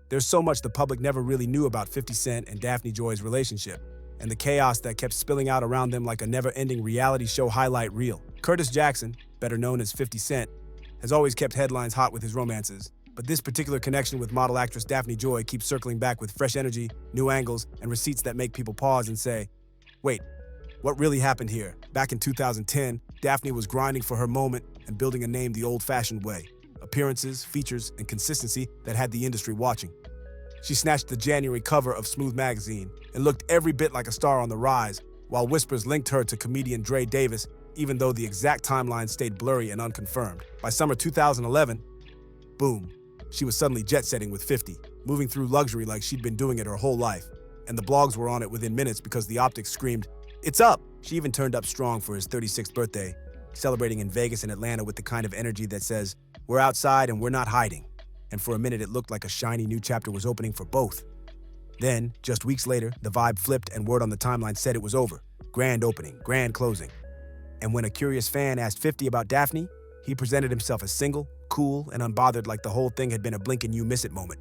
There's so much the public never really knew about 50 Cent and Daphne Joy's relationship, and the chaos that kept spilling out around them like a never-ending reality show highlight reel. Curtis Jackson, better known as 50 Cent, has always kept headlines hot with his romances, but this particular connection with model actress Daphne Joy keeps circling back with fresh energy, new angles, and receipts that make people pause and say, wait, what really happened here? Back in 2010, Daphne was grinding for her moment and building a name the old-fashioned way. Appearances, features, and consistency that had the industry watching. She snatched the January cover of Smooth magazine and looked every bit like a star on the rise, while whispers linked her to comedian Dre Davis, even though the exact timeline stayed blurry and unconfirmed. By summer 2011, boom, she was suddenly jet-setting with 50, moving through luxury like she'd been doing it her whole life. And the blogs were on it within minutes because the optics screamed, "It's up!" She even turned up strong for his 36th birthday, celebrating in Vegas and Atlanta with the kind of energy that says, "We're outside and we're not hiding." And for a minute, it looked like a shiny new chapter was opening for both. Then, just weeks later, the vibe flipped and word on the timeline said it was over. Grand opening, grand closing. And when a curious fan asked 50 about Daphne, he presented himself as single, cool, and unbothered like the whole thing had been a blink and you miss it moment.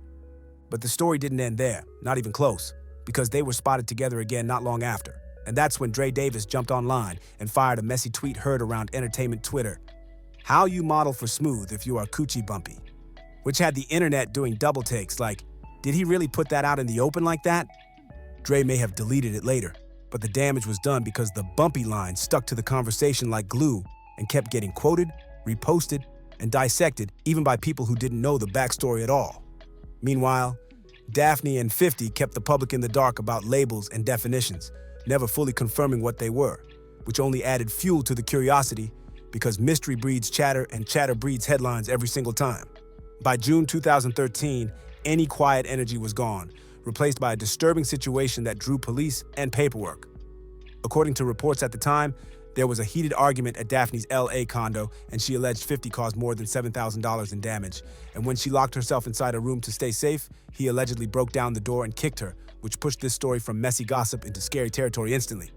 But the story didn't end there, not even close, because they were spotted together again not long after. And that's when Dre Davis jumped online and fired a messy tweet heard around entertainment Twitter. "How you model for Smooth if you are coochie bumpy?" Which had the internet doing double takes like, did he really put that out in the open like that? Dre may have deleted it later, but the damage was done because the bumpy line stuck to the conversation like glue and kept getting quoted, reposted, and dissected even by people who didn't know the backstory at all. Meanwhile, Daphne and 50 kept the public in the dark about labels and definitions, never fully confirming what they were, which only added fuel to the curiosity because mystery breeds chatter and chatter breeds headlines every single time. By June 2013, any quiet energy was gone, replaced by a disturbing situation that drew police and paperwork. According to reports at the time, there was a heated argument at Daphne's LA condo, and she alleged 50 caused more than $7,000 in damage. And when she locked herself inside a room to stay safe, he allegedly broke down the door and kicked her, which pushed this story from messy gossip into scary territory instantly.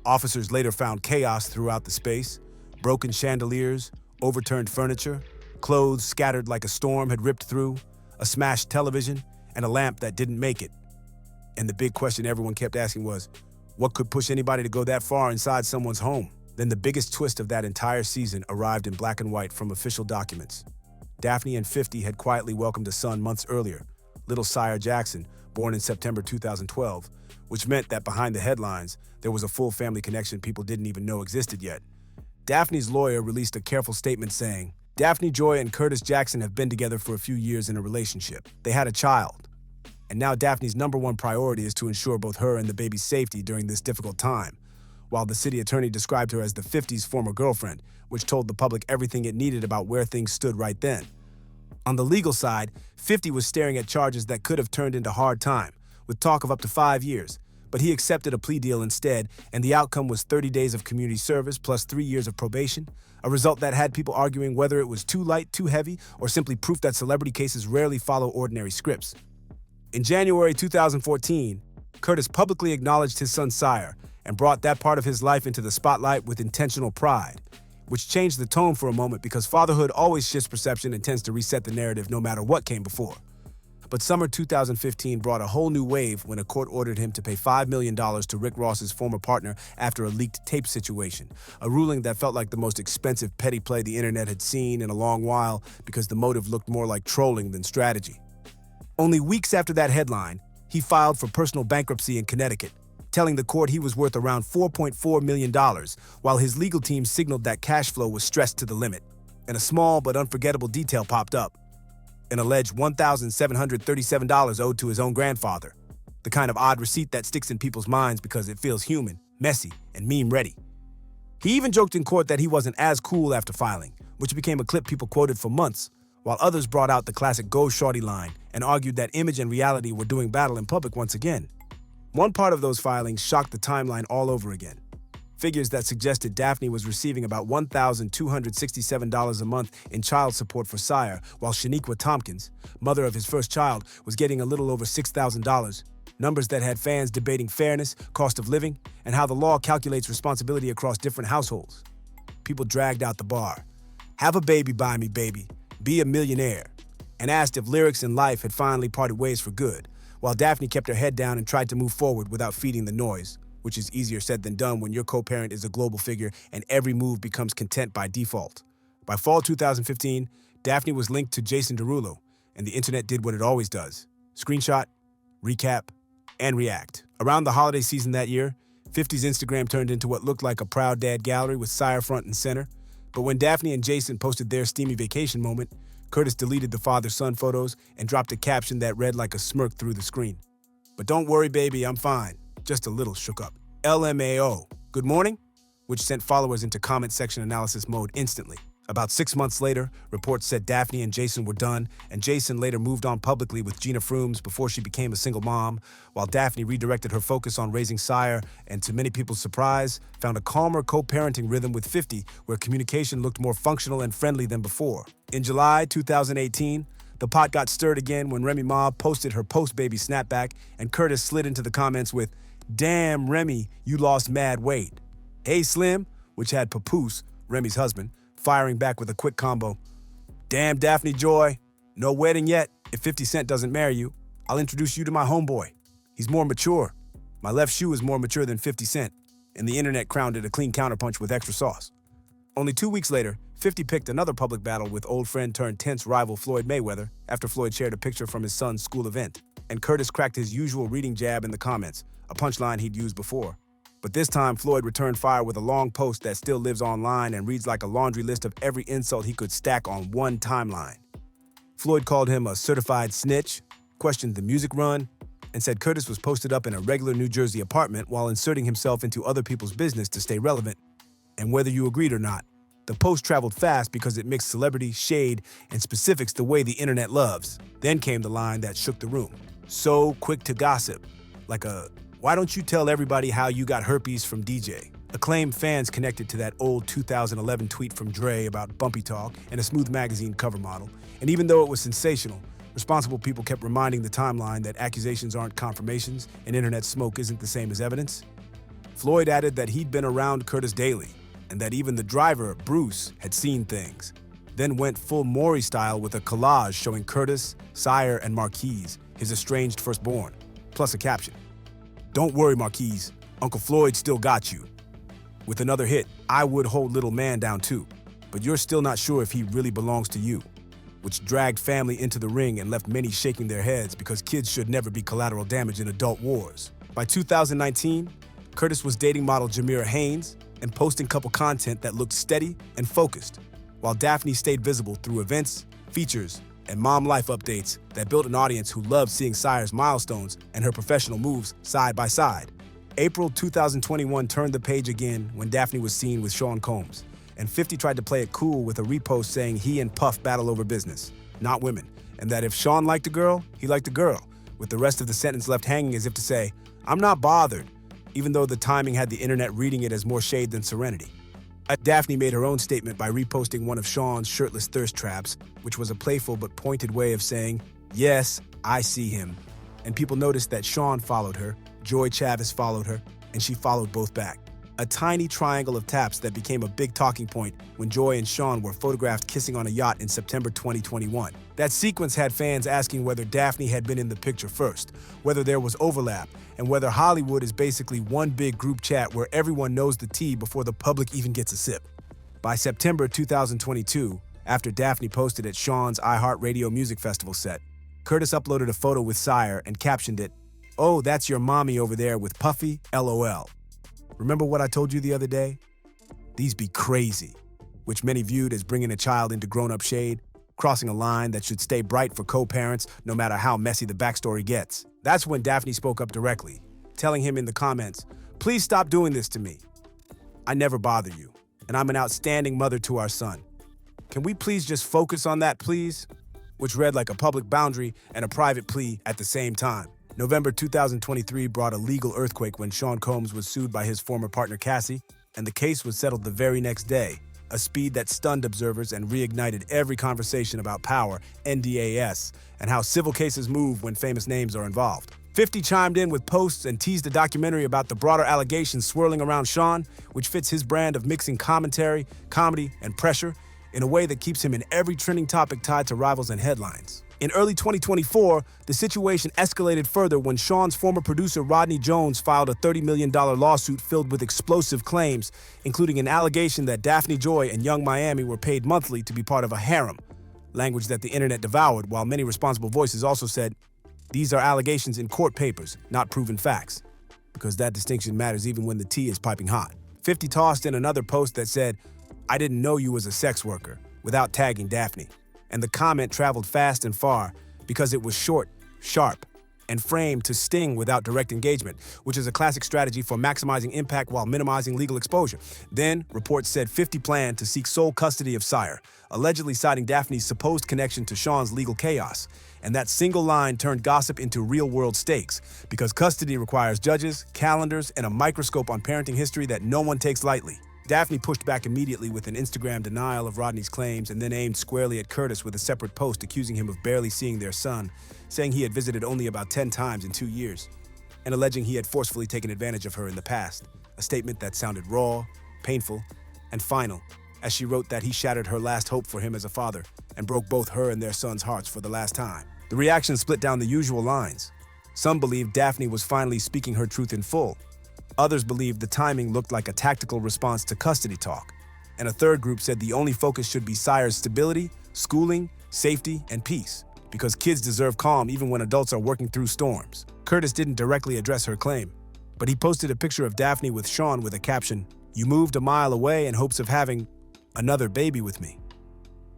Officers later found chaos throughout the space: broken chandeliers, overturned furniture, clothes scattered like a storm had ripped through, a smashed television, and a lamp that didn't make it. And the big question everyone kept asking was, what could push anybody to go that far inside someone's home? Then the biggest twist of that entire season arrived in black and white from official documents. Daphne and 50 had quietly welcomed a son months earlier, little Sire Jackson, born in September 2012, which meant that behind the headlines, there was a full family connection people didn't even know existed yet. Daphne's lawyer released a careful statement saying, "Daphne Joy and Curtis Jackson have been together for a few years in a relationship. They had a child. And now Daphne's #1 priority is to ensure both her and the baby's safety during this difficult time," while the city attorney described her as the 50's former girlfriend, which told the public everything it needed about where things stood right then. On the legal side, 50 was staring at charges that could have turned into hard time, with talk of up to 5 years. But he accepted a plea deal instead, and the outcome was 30 days of community service plus 3 years of probation, a result that had people arguing whether it was too light, too heavy, or simply proof that celebrity cases rarely follow ordinary scripts. In January 2014, Curtis publicly acknowledged his son Sire and brought that part of his life into the spotlight with intentional pride, which changed the tone for a moment because fatherhood always shifts perception and tends to reset the narrative no matter what came before. But summer 2015 brought a whole new wave when a court ordered him to pay $5 million to Rick Ross's former partner after a leaked tape situation, a ruling that felt like the most expensive petty play the internet had seen in a long while because the motive looked more like trolling than strategy. Only weeks after that headline, he filed for personal bankruptcy in Connecticut, telling the court he was worth around $4.4 million, while his legal team signaled that cash flow was stressed to the limit. And a small but unforgettable detail popped up: an alleged $1,737 owed to his own grandfather, the kind of odd receipt that sticks in people's minds because it feels human, messy, and meme-ready. He even joked in court that he wasn't as cool after filing, which became a clip people quoted for months, while others brought out the classic "Go Shorty" line and argued that image and reality were doing battle in public once again. One part of those filings shocked the timeline all over again. Figures that suggested Daphne was receiving about $1,267 a month in child support for Sire, while Shaniqua Tompkins, mother of his first child, was getting a little over $6,000, numbers that had fans debating fairness, cost of living, and how the law calculates responsibility across different households. People dragged out the bar. Have a baby by me, baby. Be a millionaire. and asked if lyrics and life had finally parted ways for good, while Daphne kept her head down and tried to move forward without feeding the noise, which is easier said than done when your co-parent is a global figure and every move becomes content by default. By fall 2015, Daphne was linked to Jason Derulo, and the internet did what it always does: screenshot, recap, and react. Around the holiday season that year, 50's Instagram turned into what looked like a proud dad gallery with Sire front and center. But when Daphne and Jason posted their steamy vacation moment, Curtis deleted the father-son photos and dropped a caption that read like a smirk through the screen. "But don't worry, baby, I'm fine. Just a little shook up. LMAO. Good morning?" Which sent followers into comment section analysis mode instantly. About 6 months later, reports said Daphne and Jason were done, and Jason later moved on publicly with Gina Frooms before she became a single mom, while Daphne redirected her focus on raising Sire and, to many people's surprise, found a calmer co-parenting rhythm with 50, where communication looked more functional and friendly than before. In July 2018, the pot got stirred again when Remy Ma posted her post-baby snapback, and Curtis slid into the comments with, "Damn, Remy, you lost mad weight." Hey Slim, which had Papoose, Remy's husband, firing back with a quick combo. "Damn, Daphne Joy, no wedding yet. If 50 Cent doesn't marry you, I'll introduce you to my homeboy. He's more mature. My left shoe is more mature than 50 Cent." And the internet crowned it a clean counterpunch with extra sauce. Only 2 weeks later, 50 picked another public battle with old friend turned tense rival Floyd Mayweather after Floyd shared a picture from his son's school event. And Curtis cracked his usual reading jab in the comments, a punchline he'd used before. But this time, Floyd returned fire with a long post that still lives online and reads like a laundry list of every insult he could stack on one timeline. Floyd called him a certified snitch, questioned the music run, and said Curtis was posted up in a regular New Jersey apartment while inserting himself into other people's business to stay relevant. And whether you agreed or not, the post traveled fast because it mixed celebrity, shade, and specifics the way the internet loves. Then came the line that shook the room. "So quick to gossip," like a "why don't you tell everybody how you got herpes from DJ?" Acclaimed fans connected to that old 2011 tweet from Dre about Bumpy Talk and a Smooth magazine cover model. And even though it was sensational, responsible people kept reminding the timeline that accusations aren't confirmations and internet smoke isn't the same as evidence. Floyd added that he'd been around Curtis daily and that even the driver, Bruce, had seen things. Then went full Maury style with a collage showing Curtis, Sire, and Marquise, his estranged firstborn, plus a caption. "Don't worry, Marquise, Uncle Floyd still got you." With another hit, "I would hold little man down too, but you're still not sure if he really belongs to you," which dragged family into the ring and left many shaking their heads because kids should never be collateral damage in adult wars. By 2019, Curtis was dating model Jamira Haynes and posting couple content that looked steady and focused, while Daphne stayed visible through events, features, and mom life updates that built an audience who loved seeing Sire's milestones and her professional moves side by side. April 2021 turned the page again when Daphne was seen with Sean Combs, and 50 tried to play it cool with a repost saying he and Puff battle over business, not women, and that if Sean liked a girl, he liked a girl, with the rest of the sentence left hanging as if to say, "I'm not bothered," even though the timing had the internet reading it as more shade than serenity. Daphne made her own statement by reposting one of Sean's shirtless thirst traps, which was a playful but pointed way of saying, "Yes, I see him." And people noticed that Sean followed her, Joy Chavis followed her, and she followed both back. A tiny triangle of taps that became a big talking point when Joy and Sean were photographed kissing on a yacht in September 2021. That sequence had fans asking whether Daphne had been in the picture first, whether there was overlap, and whether Hollywood is basically one big group chat where everyone knows the tea before the public even gets a sip. By September 2022, after Daphne posted at Sean's iHeartRadio Music Festival set, Curtis uploaded a photo with Sire and captioned it, "Oh, that's your mommy over there with Puffy, LOL. Remember what I told you the other day? These be crazy," which many viewed as bringing a child into grown-up shade, crossing a line that should stay bright for co-parents no matter how messy the backstory gets. That's when Daphne spoke up directly, telling him in the comments, "Please stop doing this to me. I never bother you, and I'm an outstanding mother to our son. Can we please just focus on that, please?" Which read like a public boundary and a private plea at the same time. November 2023 brought a legal earthquake when Sean Combs was sued by his former partner Cassie, and the case was settled the very next day, a speed that stunned observers and reignited every conversation about power, NDAS, and how civil cases move when famous names are involved. 50 chimed in with posts and teased a documentary about the broader allegations swirling around Sean, which fits his brand of mixing commentary, comedy, and pressure in a way that keeps him in every trending topic tied to rivals and headlines. In early 2024, the situation escalated further when Sean's former producer Rodney Jones filed a $30 million lawsuit filled with explosive claims, including an allegation that Daphne Joy and Young Miami were paid monthly to be part of a harem, language that the internet devoured, while many responsible voices also said, these are allegations in court papers, not proven facts, because that distinction matters even when the tea is piping hot. 50 tossed in another post that said, I didn't know you was a sex worker, without tagging Daphne. And the comment traveled fast and far because it was short, sharp, and framed to sting without direct engagement, which is a classic strategy for maximizing impact while minimizing legal exposure. Then, reports said 50 planned to seek sole custody of Sire, allegedly citing Daphne's supposed connection to Sean's legal chaos. And that single line turned gossip into real-world stakes, because custody requires judges, calendars, and a microscope on parenting history that no one takes lightly. Daphne pushed back immediately with an Instagram denial of Rodney's claims and then aimed squarely at Curtis with a separate post accusing him of barely seeing their son, saying he had visited only about 10 times in 2 years, and alleging he had forcefully taken advantage of her in the past, a statement that sounded raw, painful, and final, as she wrote that he shattered her last hope for him as a father and broke both her and their son's hearts for the last time. The reaction split down the usual lines. Some believed Daphne was finally speaking her truth in full. Others believed the timing looked like a tactical response to custody talk. And a third group said the only focus should be Sire's stability, schooling, safety, and peace, because kids deserve calm even when adults are working through storms. Curtis didn't directly address her claim, but he posted a picture of Daphne with Sean with a caption, "You moved a mile away in hopes of having another baby with me.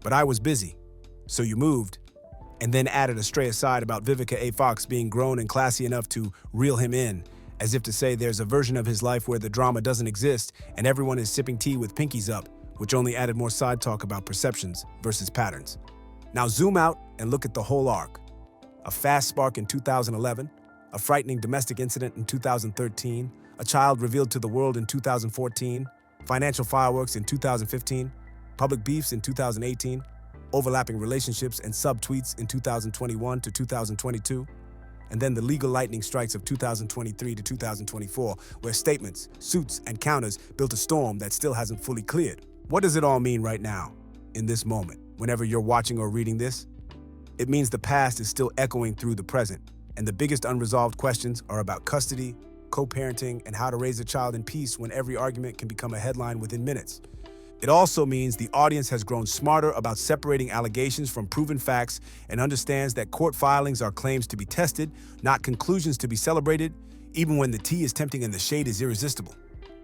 But I was busy, so you moved," and then added a stray aside about Vivica A. Fox being grown and classy enough to reel him in, as if to say there's a version of his life where the drama doesn't exist and everyone is sipping tea with pinkies up, which only added more side talk about perceptions versus patterns. Now zoom out and look at the whole arc. A fast spark in 2011, a frightening domestic incident in 2013, a child revealed to the world in 2014, financial fireworks in 2015, public beefs in 2018, overlapping relationships and subtweets in 2021 to 2022, and then the legal lightning strikes of 2023 to 2024, where statements, suits, and counters built a storm that still hasn't fully cleared. What does it all mean right now, in this moment, whenever you're watching or reading this? It means the past is still echoing through the present, and the biggest unresolved questions are about custody, co-parenting, and how to raise a child in peace when every argument can become a headline within minutes. It also means the audience has grown smarter about separating allegations from proven facts and understands that court filings are claims to be tested, not conclusions to be celebrated, even when the tea is tempting and the shade is irresistible.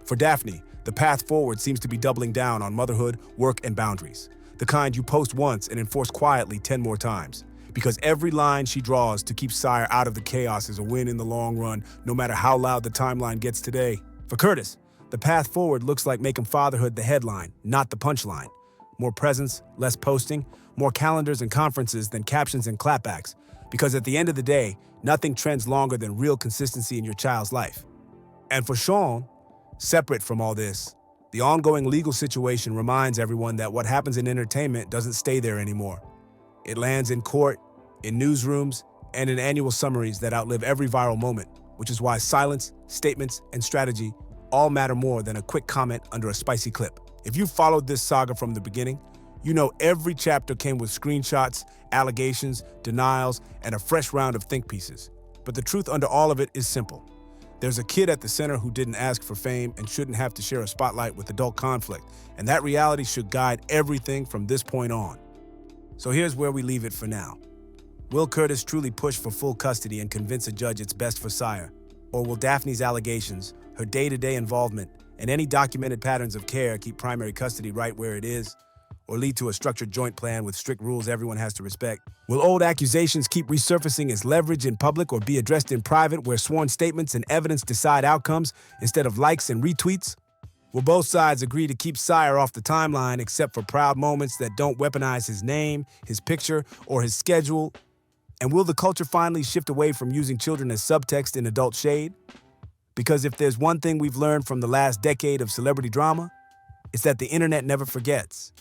For Daphne, the path forward seems to be doubling down on motherhood, work, and boundaries. The kind you post once and enforce quietly 10 more times. Because every line she draws to keep Sire out of the chaos is a win in the long run, no matter how loud the timeline gets today. For Curtis, the path forward looks like making fatherhood the headline, not the punchline. More presence, less posting, more calendars and conferences than captions and clapbacks. Because at the end of the day, nothing trends longer than real consistency in your child's life. And for Sean, separate from all this, the ongoing legal situation reminds everyone that what happens in entertainment doesn't stay there anymore. It lands in court, in newsrooms, and in annual summaries that outlive every viral moment, which is why silence, statements, and strategy all matter more than a quick comment under a spicy clip. If you followed this saga from the beginning, you know every chapter came with screenshots, allegations, denials, and a fresh round of think pieces. But the truth under all of it is simple. There's a kid at the center who didn't ask for fame and shouldn't have to share a spotlight with adult conflict, and that reality should guide everything from this point on. So here's where we leave it for now. Will Curtis truly push for full custody and convince a judge it's best for Sire? Or will Daphne's allegations, her day-to-day involvement, and any documented patterns of care keep primary custody right where it is? Or lead to a structured joint plan with strict rules everyone has to respect? Will old accusations keep resurfacing as leverage in public or be addressed in private where sworn statements and evidence decide outcomes instead of likes and retweets? Will both sides agree to keep Sire off the timeline except for proud moments that don't weaponize his name, his picture, or his schedule? And will the culture finally shift away from using children as subtext in adult shade? Because if there's one thing we've learned from the last decade of celebrity drama, it's that the internet never forgets.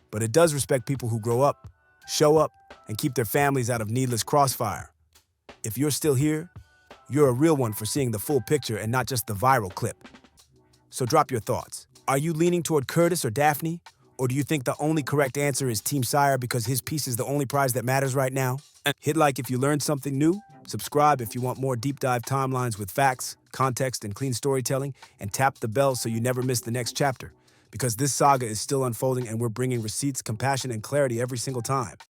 But it does respect people who grow up, show up, and keep their families out of needless crossfire. If you're still here, you're a real one for seeing the full picture and not just the viral clip. So drop your thoughts. Are you leaning toward Curtis or Daphne? Or do you think the only correct answer is Team Sire because his piece is the only prize that matters right now? Hit like if you learned something new, subscribe if you want more deep dive timelines with facts, context, and clean storytelling, and tap the bell so you never miss the next chapter. Because this saga is still unfolding and we're bringing receipts, compassion, and clarity every single time.